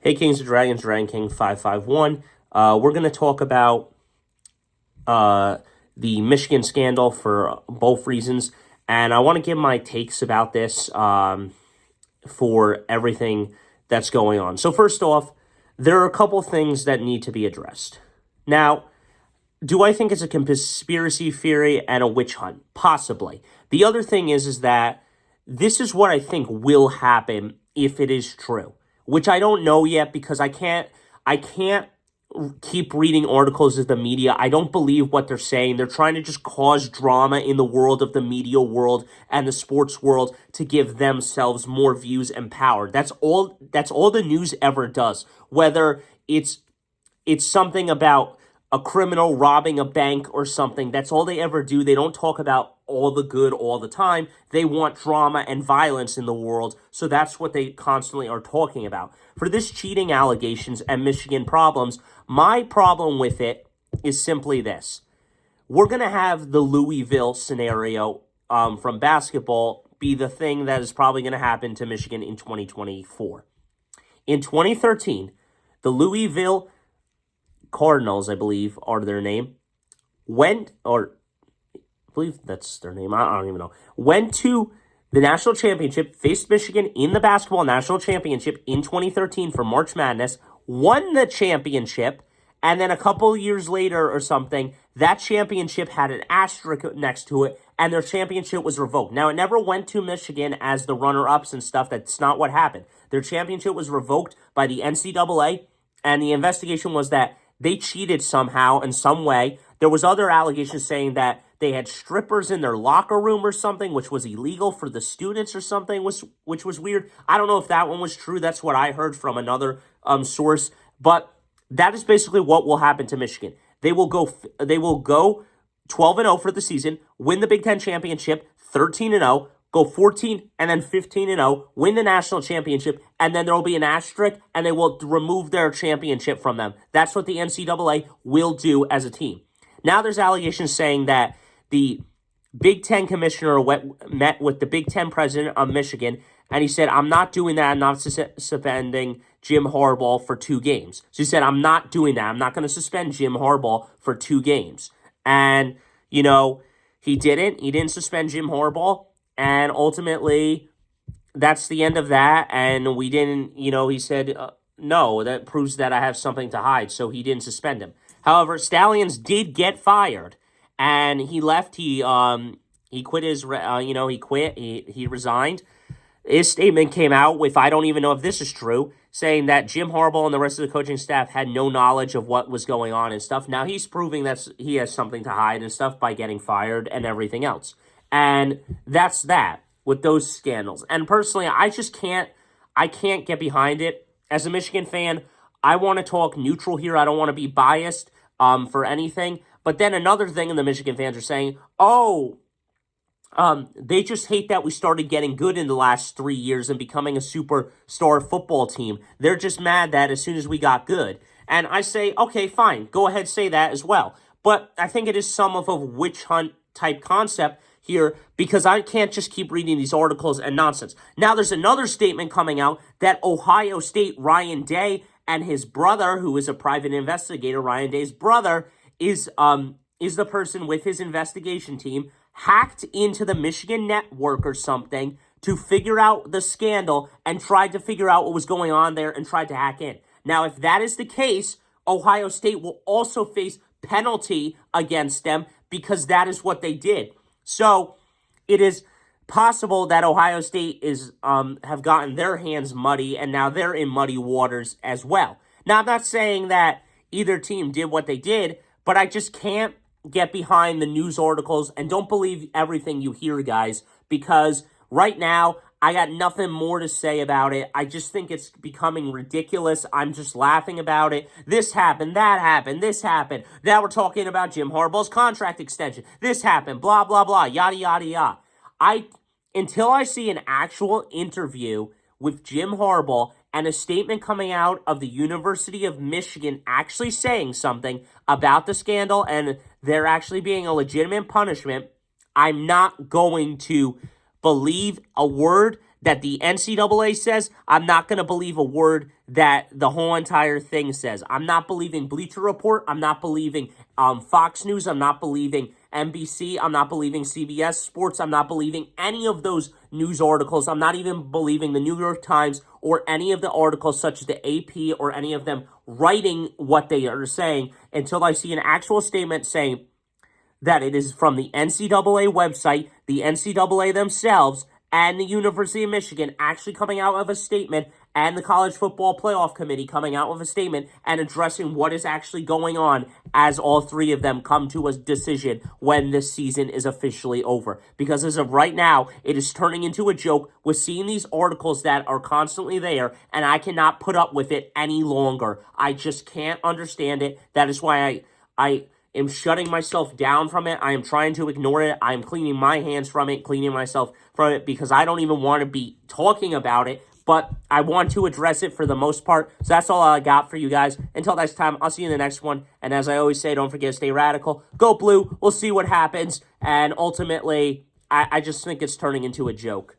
Hey, Kings and Dragons, Dragon King 551. We're going to talk about uh, the Michigan scandal for both reasons. And I want to give my takes about this for everything that's going on. So, first off, there are a couple things that need to be addressed. Now, do I think it's a conspiracy theory and a witch hunt? Possibly. The other thing is that this is what I think will happen if it is true, which I don't know yet because I can't keep reading articles of the media. I don't believe what they're saying. They're trying to just cause drama in the world of the media world and the sports world to give themselves more views and power. That's all the news ever does. Whether it's something about a criminal robbing a bank or something. That's all they ever do. They don't talk about all the good all the time. They want drama and violence in the world, so that's what they constantly are talking about. For this cheating allegations and Michigan problems, my problem with it is simply this. We're going to have the Louisville scenario from basketball be the thing that is probably going to happen to Michigan in 2024. In 2013, the Louisville Cardinals, I believe, are their name, I believe that's their name, I don't even know, went to the national championship, faced Michigan in the basketball national championship in 2013 for March Madness, won the championship, and then a couple years later or something, that championship had an asterisk next to it, and their championship was revoked. Now, it never went to Michigan as the runner-ups and stuff. That's not what happened. Their championship was revoked by the NCAA, and the investigation was that they cheated somehow in some way. There was other allegations saying that they had strippers in their locker room or something, which was illegal for the students or something, which was weird. I don't know if that one was true. That's what I heard from another source. But that is basically what will happen to Michigan. They will go 12-0 for the season, win the Big Ten championship, 13-0, go 14 and then 15-0, win the national championship, and then there will be an asterisk, and they will remove their championship from them. That's what the NCAA will do as a team. Now there's allegations saying that the Big Ten commissioner met with the Big Ten president of Michigan, and he said, I'm not doing that. I'm not suspending Jim Harbaugh for 2 games. So he said, I'm not doing that. I'm not going to suspend Jim Harbaugh for 2 games. And, he didn't. He didn't suspend Jim Harbaugh. And ultimately, that's the end of that. And we didn't, he said, no, that proves that I have something to hide. So he didn't suspend him. However, Stalions did get fired, and he left. He quit his, he quit. He resigned. His statement came out with, I don't even know if this is true, saying that Jim Harbaugh and the rest of the coaching staff had no knowledge of what was going on and stuff. Now he's proving that he has something to hide and stuff by getting fired and everything else. And that's that with those scandals. And personally, I can't get behind it. As a Michigan fan, I want to talk neutral here. I don't want to be biased for anything. But then another thing, and the Michigan fans are saying, they just hate that we started getting good in the last 3 years and becoming a superstar football team. They're just mad that as soon as we got good. And I say, okay, fine, go ahead, say that as well. But I think it is some of a witch hunt type concept here because I can't just keep reading these articles and nonsense. Now there's another statement coming out that Ohio State Ryan Day and his brother, who is a private investigator, Ryan Day's brother, is the person with his investigation team hacked into the Michigan network or something to figure out the scandal and tried to figure out what was going on there and tried to hack in. Now, if that is the case, Ohio State will also face penalty against them because that is what they did. So it is possible that Ohio State is have gotten their hands muddy and now they're in muddy waters as well. Now, I'm not saying that either team did what they did, but I just can't get behind the news articles and don't believe everything you hear, guys, because right now I got nothing more to say about it. I just think it's becoming ridiculous. I'm just laughing about it. This happened, that happened, this happened. Now we're talking about Jim Harbaugh's contract extension. This happened, blah, blah, blah, yada, yada, yada. Until I see an actual interview with Jim Harbaugh and a statement coming out of the University of Michigan actually saying something about the scandal and there actually being a legitimate punishment, I'm not going to believe a word that the NCAA says, I'm not going to believe a word that the whole entire thing says. I'm not believing Bleacher Report. I'm not believing Fox News. I'm not believing NBC. I'm not believing CBS Sports. I'm not believing any of those news articles. I'm not even believing the New York Times or any of the articles such as the AP or any of them writing what they are saying until I see an actual statement saying that it is from the NCAA website, the NCAA themselves, and the University of Michigan actually coming out of a statement, and the College Football Playoff Committee coming out with a statement and addressing what is actually going on as all three of them come to a decision when this season is officially over. Because as of right now, it is turning into a joke with seeing these articles that are constantly there, and I cannot put up with it any longer. I just can't understand it. That is why I am shutting myself down from it. I am trying to ignore it. I am cleaning my hands from it, cleaning myself from it, because I don't even want to be talking about it, but I want to address it for the most part. So that's all I got for you guys. Until next time, I'll see you in the next one. And as I always say, don't forget to stay radical. Go blue. We'll see what happens. And ultimately, I just think it's turning into a joke.